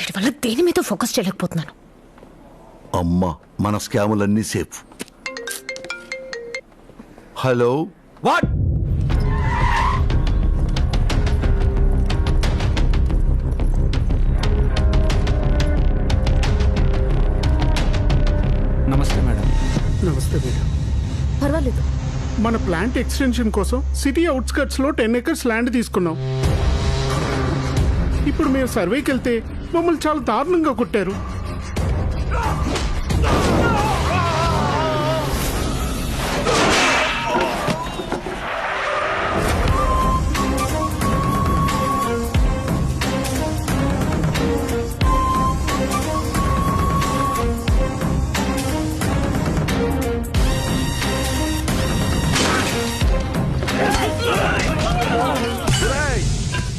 వీడి వల్ల దేని మీద ఫోకస్ చేయలేకపోతున్నాను. అమ్మా మన స్కాములన్నీ సేఫ్. Hello what? నమస్తే మేడం. నమస్తే మేడం. పర్వాలేదు. మన ప్లాంట్ ఎక్స్టెన్షన్ కోసం సిటీ అవుట్స్కట్స్ లో 10 acres ల్యాండ్ తీసుకున్నాం. ఇప్పుడు మేము సర్వేకి వెళ్తే మమ్మల్ని చాలా దారుణంగా కొట్టారు.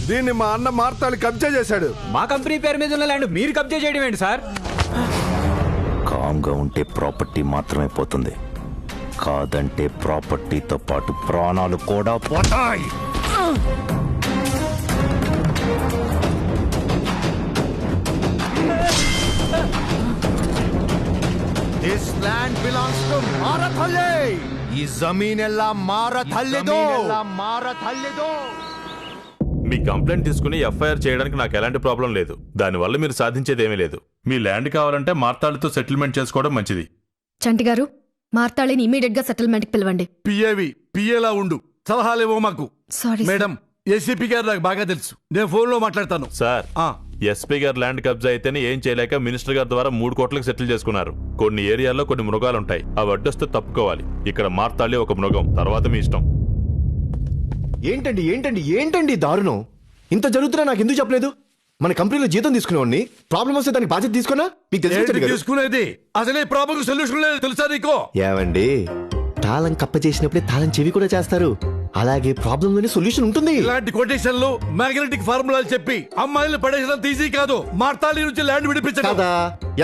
దీన్ని మా అన్న మార్తాలి కబ్జా చేశాడు. మా కంపెనీ పేరు మీద ఉన్న ల్యాండ్ మీరు కబ్జా చేయడం ఏంటి సార్? కామ్గా ఉంటే ప్రాపర్టీ మాత్రమే పోతుంది, కాదంటే ప్రాపర్టీతో పాటు ప్రాణాలు కూడా పోతాయి. This land belongs to Marathalle. ಈ ಜಮೀನೆಲ್ಲ ಮಾರಥಲ್ಲೆದು. మీ కంప్లైంట్ తీసుకుని ఎఫ్ఐఆర్ చేయడానికి నాకు ఎలాంటి ప్రాబ్లం లేదు. దానివల్ల మీరు సాధించేదేమీ లేదు. మీ ల్యాండ్ కావాలంటే మార్తాళితో సెటిల్మెంట్ చేసుకోవడం మంచిది. చంటి గారు, మార్తాళిని ఇమీడియట్ గా సెటిల్మెంట్ కి పిలవండి. పిఏలా ఉండు, సలహాలేవో మాకు. సారీ మేడం, ఏసీపీ గారు నాకు బాగా తెలుసు, నేను ఫోన్ లో మాట్లాడతాను. సార్, ఎస్పీ గారు ల్యాండ్ కబ్జా అయితేనే ఏం చేయలేక మినిస్టర్ గారి ద్వారా 3 కోట్లకు సెటిల్ చేసుకున్నారు. కొన్ని ఏరియాల్లో కొన్ని మృగాలుంటాయి, అవి అడ్డొస్తే తప్పుకోవాలి. ఇక్కడ మార్తాళి ఒక మృగం, తర్వాత మీ ఇష్టం. ఏంటండి దారుణం? ఇంత జరుగుతున్నా నాకు ఎందుకు చెప్పలేదు? మన కంపెనీలో జీతం తీసుకునేవాడిని, ప్రాబ్లం వస్తే దానికి బాధ్యత తీసుకున్నా? మీకు తీసుకునేది అసలే ప్రాబ్లం సొల్యూషన్ లేదు తెలుసా నీకో? ఏవండి, తాళం కప్ప చేసినప్పుడే తాళం చెవి కూడా చేస్తారు. అలాగే ప్రాబ్లం లోనే సొల్యూషన్ ఉంటుంది. ఇలాంటి కొటేషన్లు, మ్యాగ్నెటిక్ ఫార్ములాలు చెప్పి అమ్మాయిలు పడేసినంత ఈజీ కాదు. మార్తాళి నుంచి ల్యాండ్ విడిపించడం కదా.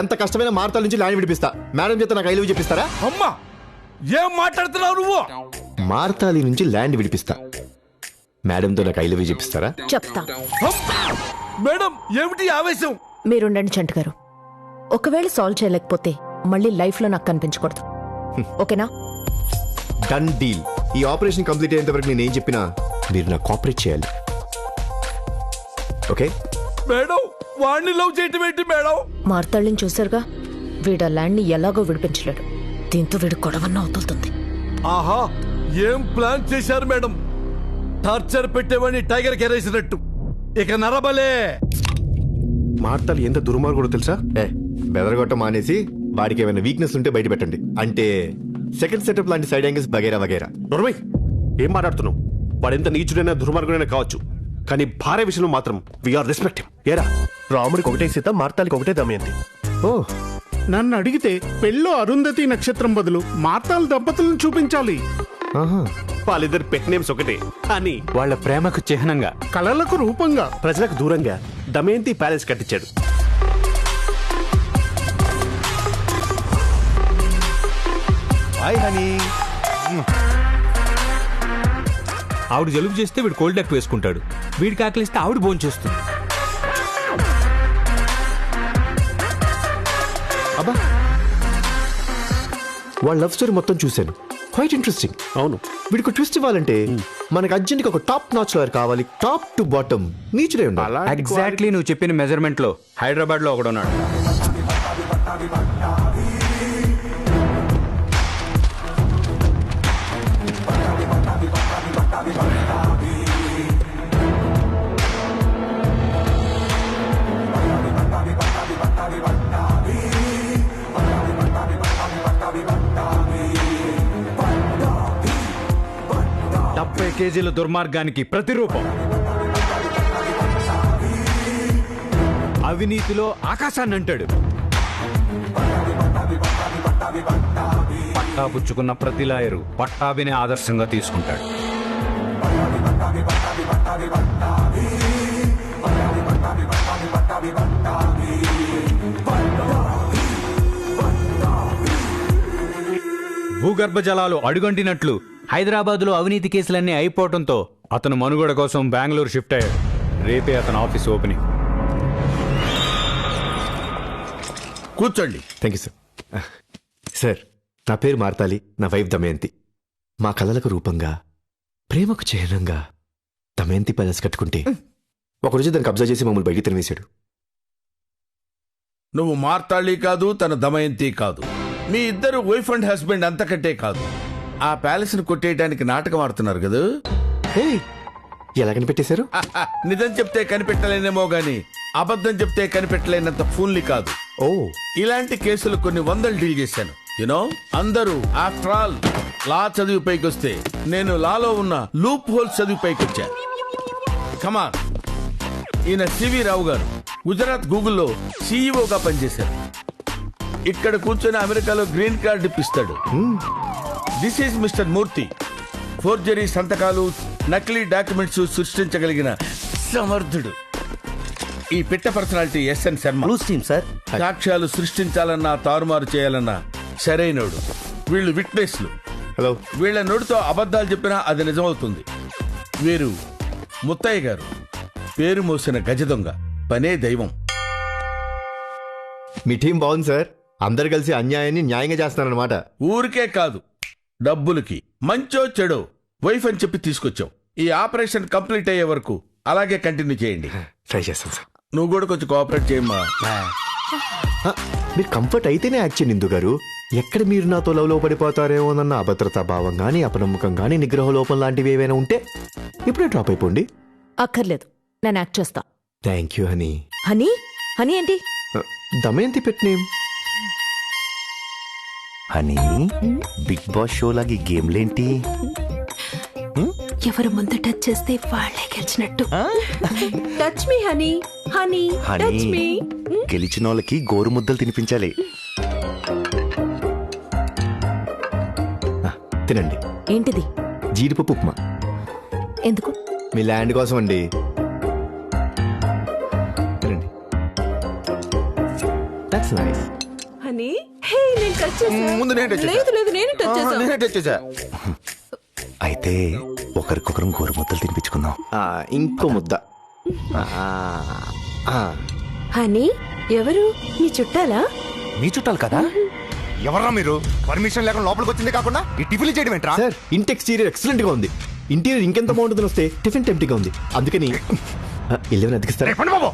ఎంత కష్టమైన మార్తాల నుంచి ల్యాండ్ విడిపిస్తా. మేడం చేత నాకు ఐలవ్ చెప్పిస్తారా? అమ్మా, ఏం మాట్లాడుతున్నావు నువ్వు? మార్తాలి నుంచి ల్యాండ్ విడిపిస్తా. మేడంతో నాకు ఐలవ్ చెప్పిస్తారా? చెప్తా. మేడం, ఏమిటి ఆవేశం? మీరుండండి చంటి గారు. ఒకవేళ సాల్వ్ చేయలేకపోతే మళ్ళీ లైఫ్ లో నాకు కనిపించకూడదు, ఓకేనా? Done deal. ఈ ఆపరేషన్ కంప్లీట్ అయ్యేంత వరకు నేను ఏం చెప్పినా మీరు నాకు కోఆపరేట్ చేయాలి, ఓకే? మేడం, వాడిని లవ్ చేయటం ఏంటి మేడం? మార్తాళిని చూసారుగా, వీడు ఆ ల్యాండ్ ని ఎలాగో విడిపించలేడు. దీంతో వీడు గొడవన్న అవుతుంది. ఆహా, ఏం ప్లాన్ చేశారు మేడం? టార్చర్ పెట్టేవాడిని టైగర్ కెరేసినట్టు. ఇక నరబలే. మార్తాలి ఎంత దుర్మార్గుడో తెలుసా? బెదరగొట్ట మానేసి వాడికి ఏమైనా వీక్నెస్ ఉంటే బయట పెట్టండి. అంటే సెకండ్ సెటప్ లాంటి సైడ్ యాంగిల్స్ వగైరా వగైరా. నోర్మై, ఏం మాట్లాడుతున్నావు? వాడెంత నీచుడైనా దుర్మార్గుడైనా కావచ్చు, కానీ భార్య విషయంలో మాత్రం వీఆర్ రెస్పెక్ట్. ఏరా, రాముడికి ఒకటే సీత, మార్తాలికి ఒకటే దమయంతి. ఓ, నన్ను అడిగితే పెళ్ళో అరుంధతి నక్షత్రం బదులు మార్తాల దంపతులను చూపించాలి. వాళ్ళిద్దరు పెట్ నేమ్స్ ఒకటే, కానీ వాళ్ళ ప్రేమకు చిహ్నంగా, కళలకు రూపంగా, ప్రజలకు దూరంగా దమయంతి ప్యాలెస్ కట్టించాడు. Hi honey. ఆవిడ జలుబు చేస్తే వీడు కోల్డ్ డక్ వేసుకుంటాడు, వీడికి ఆకలిస్తే ఆవిడ భోజనం చేస్తుంది. అబ్బా, వాళ్ళ లవ్ స్టోరీ మొత్తం చూశాను, క్వైట్ ఇంట్రెస్టింగ్. అవును, వీడికి ట్విస్ట్ ఇవ్వాలంటే మనకు అర్జెంట్ ఒక టాప్ నాచ్ లాయర్ కావాలి. టాప్ టు బాటమ్ నీచుడే ఉండాలి. ఎగ్జాక్ట్లీ నువ్వు చెప్పిన మెజర్మెంట్ లో హైదరాబాద్ లో ఒకడున్నాడు. కేజీల దుర్మార్గానికి ప్రతిరూపం. అవినీతిలో ఆకాశాన్ని అంటాడు. పట్టా పుచ్చుకున్న ప్రతి లాయరు పట్టాభిని ఆదర్శంగా తీసుకుంటాడు. భూగర్భ జలాలు అడుగంటినట్లు హైదరాబాద్లో అవినీతి కేసులన్నీ అయిపోవడంతో అతను మనుగడ కోసం బెంగళూరు షిఫ్ట్ అయ్యాడు. రేపే అతను ఆఫీస్ ఓపెనింగ్. కూర్చోండి. Thank you sir. సార్, నా పేరు మార్తాలి, నా వైఫ్ దమయంతి. మా కలలకు రూపంగా, ప్రేమకు చిహ్నంగా దమయంతి ప్యాలెస్ కట్టుకుంటే ఒకరోజు దాన్ని కబ్జా చేసి మమ్మల్ని బయటికి తినేసాడు. నువ్వు మార్తాళి కాదు, తన దమయంతి కాదు. మీ ఇద్దరు వైఫ్ అండ్ హస్బెండ్ అంతకంటే కాదు. ఆ ప్యాలెస్ ను కొట్టేయడానికి నాటకం ఆడుతున్నారు కదా. హే, ఎలా కనిపెట్టేశారు? నిజం చెప్తే కనిపెట్టలేనేమో గాని అబద్ధం చెప్తే కనిపెట్టలేనంత ఫూల్ని కాదు. ఓ, ఇలాంటి కేసులు కొన్ని వందలు డీల్ చేశాను. యునో, అందరూ ఆఫ్టర్ ఆల్ లా చదివి పైకి వస్తే నేను లాలో ఉన్న లూప్ హోల్స్ చదివి పైకి వచ్చాను. కమాన్. ఈయన సివి రావు గారు గుజరాత్ గూగుల్లో సీఈఓగా పనిచేశారు. ఇక్కడ కూర్చొని అమెరికాలో గ్రీన్ కార్డు ఇప్పిస్తాడు. This is mister Murthy. Forgery సంతకాలు, నకిలీ డాక్యుమెంట్స్ సృష్టించగలిగిన సమర్థుడు. ఈ పిట్ట పర్సనాలిటీ ఎస్ఎన్ శర్మ. సార్ సాక్ష్యాలు సృష్టించాలన్నా తారుమారు చేయాలన్నా సరైనోడు. వీళ్ళు విట్నెస్లు. హలో. వీళ్ళ నోటితో అబద్ధాలు చెప్పినా అది నిజమవుతుంది. వీరు ముత్తయ్య గారు, పేరు మోసిన గజ దొంగ, పనే దైవం. మీ టీం బాగుంది సార్. అందరు కలిసి అన్యాయాన్ని న్యాయంగా చేస్తున్నారన్నమాట. ఊరికే కాదు, డబ్బులకి మంచో చెడో వైఫ్ అని చెప్పి తీసుకొచ్చాం. ఈ ఆపరేషన్ కంప్లీట్ అయ్యే వరకు అలాగే కంటిన్యూ చేయండి. ట్రై చేస్తాను సార్. నువ్వు కూడా కొంచెం కోఆపరేట్ చేయమ్మా. మీరు కంఫర్ట్ అయితేనే యాక్ట్ చేయండి ఇందు గారు. ఎక్కడ మీరు నాతో లవ్లో పడిపోతారేమోనన్న అభద్రతా భావం గానీ, అపనమ్మకం గానీ, నిగ్రహ లోపం లాంటివి ఏవైనా ఉంటే ఇప్పుడే డ్రాప్ అయిపోండి. అక్కర్లేదు, నేను యాక్ట్ చేస్తా. Thank you honey. Honey? Honey ఏంటి? దమయంతి పెట్టినేం. హనీ, బిగ్ బాస్ షో లాగా ఈ గేమ్లేంటి? ఎవరు ముందు టచ్ చేస్తే వాళ్ళే గెలిచినట్టు. Touch me honey. Honey touch me. గెలిచిన వాళ్ళకి గోరు ముద్దలు తినిపించాలి. తినండి. ఏంటిది? జీడిపప్పు ఉప్మా. ఎందుకు? మీ ల్యాండ్ కోసం అండి. తినండి. That's nice. హనీ, హే, నేను టచ్ చేశా. ముందు నేను touch చేశా. లేదు లేదు, నేను టచ్ చేశా. అయితే ఒకరికొకరం గోరు ముద్దలు తినిపించుకుందాం. ఇంకో ముద్ద. హనీ, ఎవరు? నీ చుట్టాలా? మీ చుట్టాలు కదా? ఎవర్రా మీరు? పర్మిషన్ లేకుండా లోపలికి వచ్చింది కాకుండా ఈ టిఫిన్ చేయడం ఏంట్రా? సార్, ఇంటి ఎక్స్టీరియర్ ఎక్సలెంట్ గా ఉంది. ఇంటీరియర్ ఇంకెంత బాగుంటుందని వస్తే టిఫిన్ టెంప్టీగా ఉంది. అందుకని 11 అతికిస్తారా?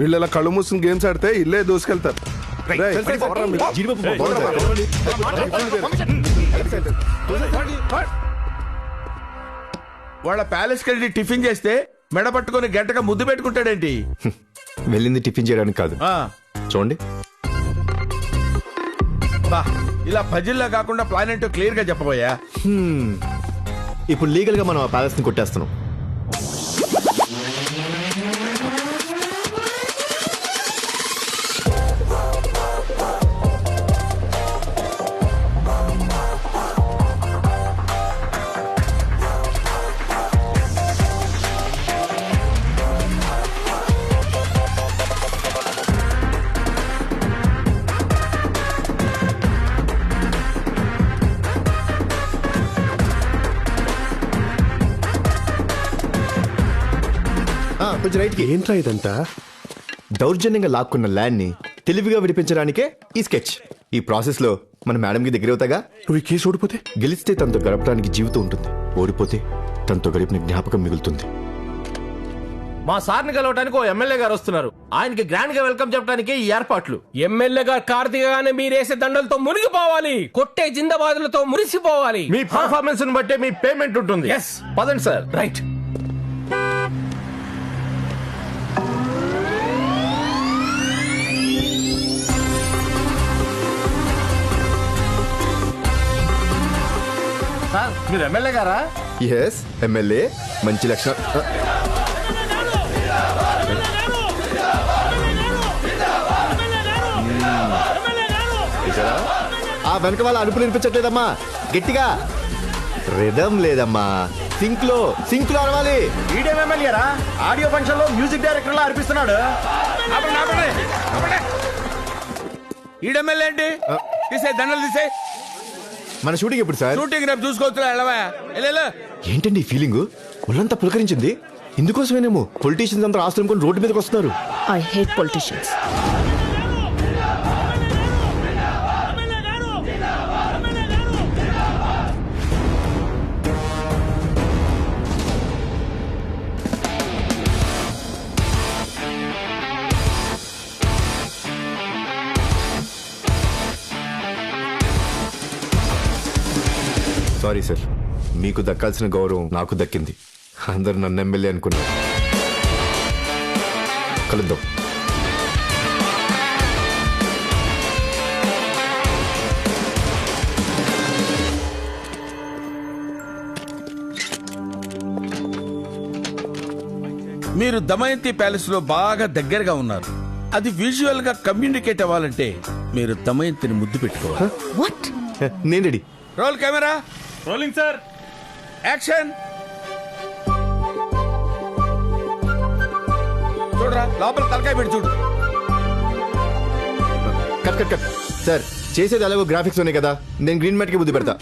వీళ్ళు ఇలా కళ్ళు మూసుకుని గేమ్స్ ఆడితే ఇల్లే దూసుకెళ్తారు. వాళ్ళ ప్యాలెస్కి వెళ్ళి టిఫిన్ చేస్తే మెడ పట్టుకొని గంటగా ముద్దు పెట్టుకుంటాడేంటి? వెళ్ళింది టిఫిన్ చేయడానికి కాదు. చూడండి. ఇలా పజిల్లా కాకుండా ప్లాన్ ఏంటో క్లియర్ గా చెప్పబోయా. ఇప్పుడు లీగల్ గా మనం ఆ ప్యాలెస్ ని కొట్టేస్తున్నాం. కొంచెం రైట్కి. ఏంట్రా ఇదంతా? దౌర్జన్యంగా లాక్కున్న ల్యాండ్ ని తెలివిగా విడిపించడానికే ఈ స్కెచ్. ఈ ప్రాసెస్ లో మన మేడం కి దగ్గర అవుతాగా. నువ్వు ఈ కేసు ఓడిపోతే? గెలిస్తే తనతో గడపడానికి జీవితం ఉంటుంది, ఓడిపోతే తనతో గడిపిన జ్ఞాపకం మిగులుతుంది. మా సార్ని కలవడానికి ఓ ఎమ్మెల్యే గారు వస్తున్నారు. ఆయనకి గ్రాండ్ గా వెల్కమ్ చెప్పడానికి ఈ ఏర్పాట్లు. ఎమ్మెల్యే గారు కార్తీకగానే మీరేసే దండలతో మునిగిపోవాలి, కొట్టే జిందాబాదులతో మురిసిపోవాలి. మీ పర్ఫార్మెన్స్ ని బట్టే మీ పేమెంట్ ఉంటుంది. పదండి సార్. రైట్. సార్, మీరు ఎమ్మెల్యే గారా? Yes, MLA. మంచి లక్షణం. ఆ వెనక వాళ్ళ అడుపులు వినిపించట్లేదమ్మా, గట్టిగా. రిధం లేదమ్మా, సింక్ లో అరవాలి. ఈడేం ఎమ్మెల్యేరా? ఆడియో ఫంక్షన్ లో మ్యూజిక్ డైరెక్టర్ లా అనిపిస్తున్నాడు. ఈడెమ్మెల్యే ఏంటి? తీసే దండలు తీసే. మన షూటింగ్ ఎప్పుడు సార్? షూటింగ్ రేపు చూసుకోవచ్చు. ఏంటండి ఈ ఫీలింగ్? ఒళ్ళంతా పులకరించింది. ఇందుకోసమేనేమో పొలిటీషియన్స్ అంతా ఆస్తులు రోడ్డు మీదకి వస్తున్నారు. I hate politicians. Sorry sir, మీకు దక్కాల్సిన గౌరవం నాకు దక్కింది. అందరు నన్ను ఎమ్మెల్యే అనుకున్నారు. కలుద్దాం. మీరు దమయంతి ప్యాలెస్ లో బాగా దగ్గరగా ఉన్నారు. అది విజువల్ గా కమ్యూనికేట్ అవ్వాలంటే మీరు దమయంతిని ముద్దు పెట్టుకోవాలి. వాట్? నేను ready. Roll camera, rolling sir. Action. చూడరా, లోపల తలకాయ పెట్టి చూడు. Cut cut cut. సార్ చేసేది అలాగో గ్రాఫిక్స్ ఉన్నాయి కదా, నేను గ్రీన్ మ్యాట్ కి బుద్ధి పెడతా.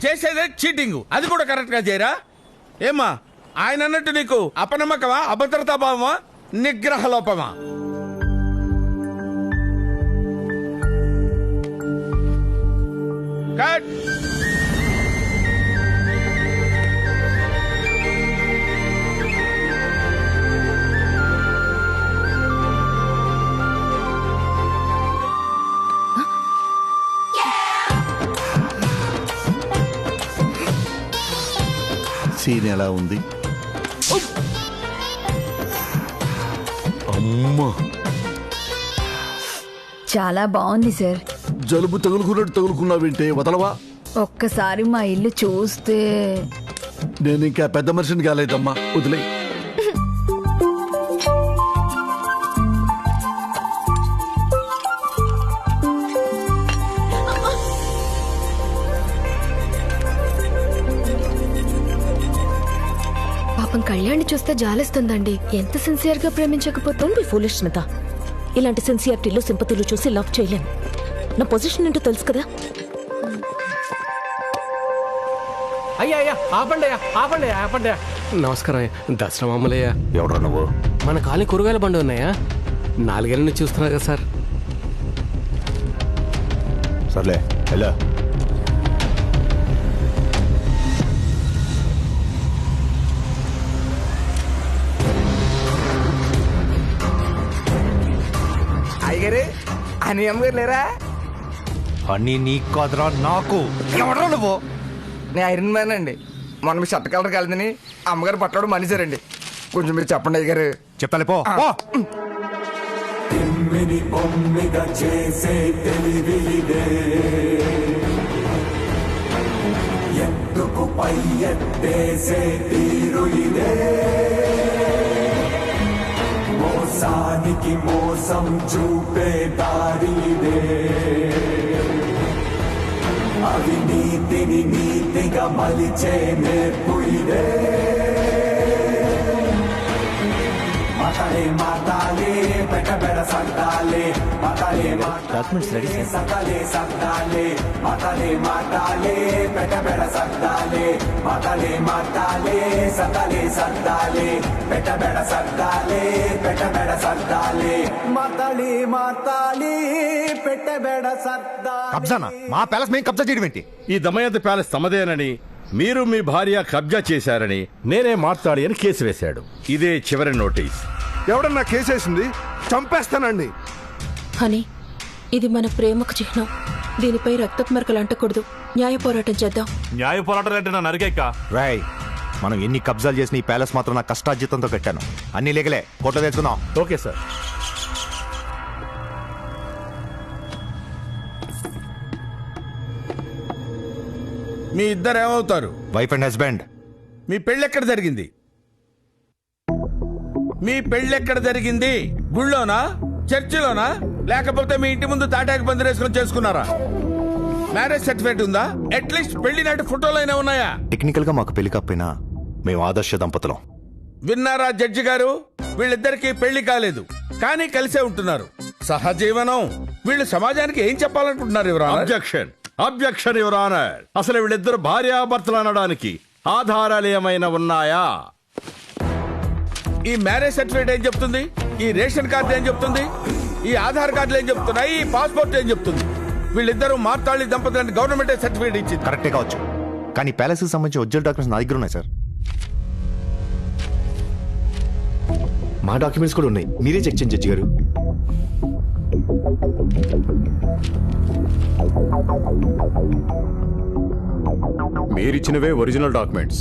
చేసేదే చీటింగ్, అది కూడా కరెక్ట్ గా చేయరా? ఏమ్మా, ఆయన అన్నట్టు నీకు అపనమ్మకమా, అభద్రతా భావమా, నిగ్రహ లోపమా? కట్. సీన్ ఎలా ఉంది? అమ్మా, చాలా బాగుంది సార్. జలుబు తగులుకున్నట్టు తగులుకున్నావేంటే, వదలవా? ఒక్కసారి మా ఇల్లు చూస్తే. నేను ఇంకా పెద్ద మనిషిని కాలేదమ్మా, వదిలే. పాపం కళ్యాణ్ చూస్తే జాలేస్తుందండి. ఎంత సిన్సియర్ గా ప్రేమించకపోతే. B foolish Smitha. ఇలాంటి సిన్సియారిటీలు సింపతిలు చూసి లవ్ చేయలేను. నా పొజిషన్ ఏంటో తెలుసు కదా. అయ్యా అయ్యా ఆపండి అయ్యా, ఆపండి ఆపండి. నమస్కారం అయ్యా. దసరా మామూలయ్యా. ఎవడరా నువ్వు? మన కాలనీ కూరగాయల బండి ఉన్నాయా, 4 ఏళ్ళ నుంచి చూస్తున్నా కదా సార్. సర్లే ఎలా? అయ్యగారు, అని అమ్మగారు లేరా? అని నీ కాదురా, నాకు. ఎవడరా నువ్వు? నేను ఐరన్ మ్యాన్ అండి. మొన్న మీ షర్ట్ కలర్ కలిదని అమ్మగారు పట్టడం మనిషారండి. కొంచెం మీరు చెప్పండి అయ్యగారు. చెప్తాలే పో. ఎందుకు పై ఎత్తేసే తీరు ఇదే, మోసానికి మోసం చూపే దారి ఇదే, అవినీతిని నీతిగా మలిచే నేర్పు ఇదే. మతలే మాతాలే పెట్టబెడ సత్తాలే, మతలే మాతాలే సతలే సత్తాలే, మతలే మాతాలే పెట్టబెడ సత్తాలే, మతలే మాతాలే సతలే సత్తాలే, పెట్టబెడ సత్తాలే, పెట్టబెడ సత్తాలే, మతలే మాతాలే పెట్టబెడ సత్తా. కబ్జానా? మా ప్యాలెస్ మేము కబ్జా చేయడం ఏంటి? ఈ దమయంతి ప్యాలెస్ తమదేనని, మీరు మీ భార్య కబ్జా చేశారని నేనే మాట్లాడి అని కేసు వేశాడు. ఇదే చివరి నోటీస్. ఎవడన్నా కేసేసింది చంపేస్తానండి. హనీ, ఇది మన ప్రేమకు చిహ్నం. దీనిపై రక్తపు మరకలు అంటకూడదు. న్యాయ పోరాటం చేద్దాం. న్యాయ పోరాటం అంటే నా నరికెక్క. రాయ్, మనం ఎన్ని కబ్జాలు చేసిన ఈ ప్యాలెస్ మాత్రం నా కష్టార్జితంతో కట్టాను. అన్ని లేకలే, కోట్లో తెచ్చుకుందాం. Okay sir. మీ ఇద్దరు ఏమవుతారు? Wife and husband. మీ పెళ్ళెక్కడ జరిగింది? మీ పెళ్ళెక్కడ జరిగింది? గుళ్ళోనా, చర్చిలోనా, లేకపోతే మీ ఇంటి ముందు తాటాకు పందిరేసుకొని చేసుకున్నారా? మ్యారేజ్ సర్టిఫికేట్ ఉందా? అట్లీస్ట్ పెళ్లి నాటి ఫోటోలైనా ఉన్నాయా? టెక్నికల్ గా మాకు పెళ్లి కాకపోయినా మేము ఆదర్శ దంపతులం. విన్నారా జడ్జి గారు? వీళ్ళిద్దరికి పెళ్లి కాలేదు, కానీ కలిసే ఉంటున్నారు. సహజీవనం. వీళ్ళు సమాజానికి ఏం చెప్పాలనుకుంటున్నారు? Objection, objection your honour. అసలు వీళ్ళిద్దరు భార్యాభర్తలు అనడానికి ఆధారాలు ఏమైనా ఉన్నాయా? ఈ మ్యారేజ్ సర్టిఫికేట్ ఏం చెప్తుంది? ఈ రేషన్ కార్డు ఏం చెప్తుంది? ఈ ఆధార్ కార్డులు ఏం చెప్తున్నాయి? ఈ పాస్పోర్ట్ ఏం చెప్తుంది? వీళ్ళిద్దరూ మార్తాళి దంపతులని గవర్నమెంట్ సర్టిఫికేట్ ఇచ్చింది. కరెక్టే కావచ్చు, కానీ ప్యాలెస్ కి సంబంధించి ఒరిజినల్ డాక్యుమెంట్స్ నా దగ్గర ఉన్నాయి సార్. మా డాక్యుమెంట్స్ కూడా ఉన్నాయి, మీరే చెక్ చేయండి జడ్జి గారు. మీరిచ్చినవే ఒరిజినల్ డాక్యుమెంట్స్.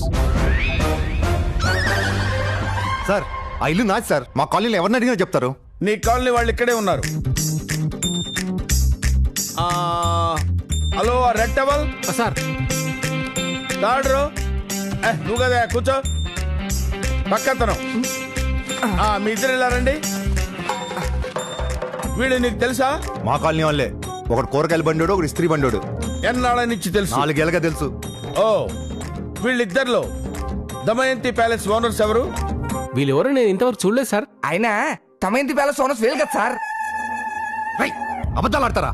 సార్ ఆ ఇల్లు నాది సార్. మా కాలనీలో ఎవరిని అడిగినా చెప్తారు. నీ కాలనీ వాళ్ళు ఇక్కడే ఉన్నారు. Hello red towel sir. తాడ్రు నువ్వు కదా కూర్చో. పక్కతనం మీ ఇద్దరు వెళ్ళారండి. వీడు నీకు తెలుసా? మా కాలనీ వాళ్ళే. ఒకడు కూరగాయల బండోడు, ఒకడు ఇస్త్రీ బండోడు. ఎన్నాళ్ళ నుంచి తెలుసు? 4 ఏళ్ళగా తెలుసు. ఓ వీళ్ళిద్దరిలో దమయంతి ప్యాలెస్ ఓనర్స్ ఎవరు? వీళ్ళెవరో నేను ఇంతవరకు చూడలేదు సార్. అయినా దమయంతి ప్యాలెస్ ఓనర్స్ వీళ్ళు కదా సార్. అబద్ధాలు ఆడతారా?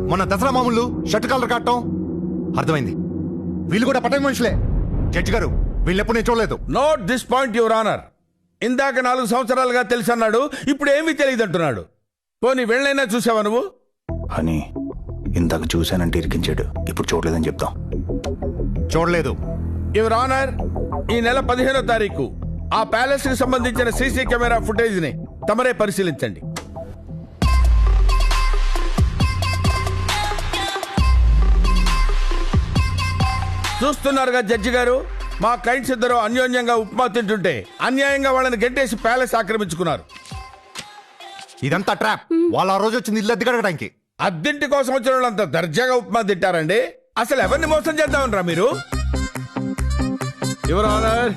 మొన్న దసరా మామూలు షర్ట్ కలర్ కట్టడం అర్థమైంది. వీళ్ళు కూడా పట్టణ మనుషులే. జడ్జి గారు వీళ్ళెప్పుడు నేను చూడలేదు. Note this point your honour. ఇందాక 4 సంవత్సరాలుగా తెలిసి అన్నాడు, ఇప్పుడు ఏమీ తెలియదు అంటున్నాడు. పోనీ వెళ్ళైనా చూసావా నువ్వు? అని ఇందాక చూశానంటే ఇరికించాడు, ఇప్పుడు చూడలేదని చెప్తాం. చూడలేదు. యువర్ ఆనర్, ఈ నెల 15వ తారీఖు ఆ ప్యాలెస్ కి సంబంధించిన సీసీ కెమెరా ఫుటేజ్ ని తమరే పరిశీలించండి. చూస్తున్నారుగా జడ్జి గారు, మా క్లయింట్స్ ఇద్దరు అన్యోన్యంగా ఉప్మా తింటుంటే అన్యాయంగా వాళ్ళని గెంటేసి ప్యాలెస్ ఆక్రమించుకున్నారు. ఇదంతా ట్రాప్. వాళ్ళు ఆ రోజు వచ్చింది ఇల్లు అద్దె కడగడానికి. అద్దెంటి కోసం వచ్చిన వాళ్ళంతా దర్జాగా ఉప్మా తింటారండి. అసలు ఎవరిని మోసం చేద్దామనరా మీరు? యువర్ ఆనర్,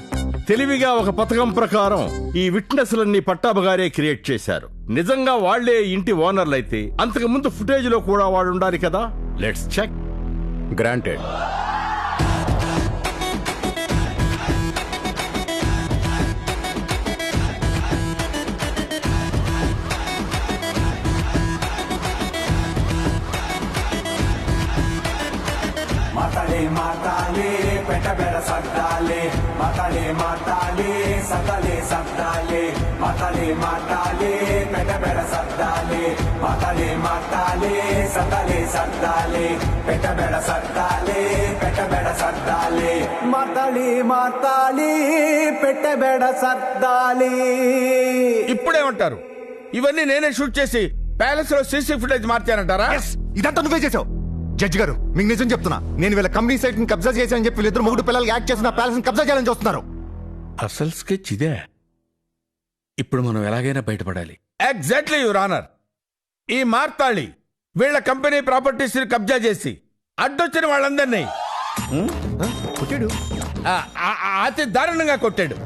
తెలివిగా ఒక పథకం ప్రకారం ఈ విట్నెస్లన్నీ పట్టాబగారే క్రియేట్ చేశారు. నిజంగా వాళ్లే ఇంటి ఓనర్లైతే అంతకు ముందు ఫుటేజ్ లో కూడా వాడు ఉండాలి కదా. Let's check. గ్రాంటెడ్. మాతాలే మాతాలే పెట్టబెడ సద్దాలే, మాతాలే మాతాలే సతాలే సద్దాలే, మాతాలే మాతాలే పెట్టబెడ సద్దాలే, మాతాలే మాతాలే సతాలే సద్దాలే, పెట్టబెడ సద్దాలే పెట్టబెడ సద్దాలే, మాతాలే మాతాలే పెట్టబెడ సద్దాలే. ఇప్పుడేమంటారు? ఇవన్నీ నేనే షూట్ చేసి ప్యాలెస్ లో సీసీ ఫుటేజ్ మార్చానంటారా? ఇదంతా నువ్వే చేసావు. జడ్జి గారు మీకు నిజం చెప్తున్నా, నేను వీళ్ళ కంపెనీ సైట్ ని కబ్జా చేశానని చెప్పి వీళ్ళిద్దరు మొగుడు పిల్లలు యాక్ట్ చేసిన ప్యాలెస్ ని కబ్జా చేయాలని చూస్తున్నారు. అసలు స్కెచ్ ఇదే. ఇప్పుడు మనం ఎలాగైనా బయటపడాలి. Exactly your honour. ఈ మార్తాళి వీళ్ళ కంపెనీ ప్రాపర్టీస్ ని కబ్జా చేసి అడ్డొచ్చిన వాళ్ళందరినీ కొట్టాడు. అతి దారుణంగా కొట్టాడు.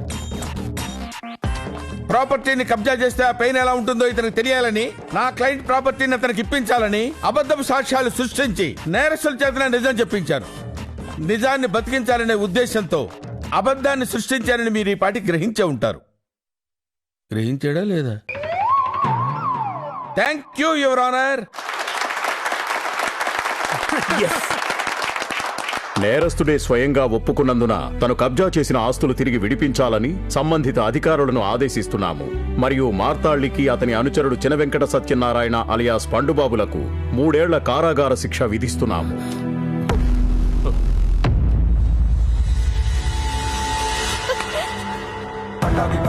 ప్రాపర్టీని కబ్జా చేస్తే ఆ పెయిన్ ఎలా ఉంటుందో ఇతనికి తెలియాలని, నా క్లయింట్ ప్రాపర్టీని అతనికి ఇప్పించాలని అబద్ధపు సాక్ష్యాలు సృష్టించి నేరస్తుల చేతన నిజం చెప్పించారు. నిజాన్ని బతికించాలనే ఉద్దేశంతో అబద్ధాన్ని సృష్టించారని మీరు ఈ పాటి గ్రహించే ఉంటారు. గ్రహించాడా లేదా? Thank you your honour. నేరస్తుడే స్వయంగా ఒప్పుకున్నందున తను కబ్జా చేసిన ఆస్తులు తిరిగి విడిపించాలని సంబంధిత అధికారులను ఆదేశిస్తున్నాము. మరియు మార్తాళ్లికి అతని అనుచరుడు చినవెంకట సత్యనారాయణ అలియాస్ పండుబాబులకు 3 ఏళ్ల కారాగార శిక్ష విధిస్తున్నాము. పట్టాభి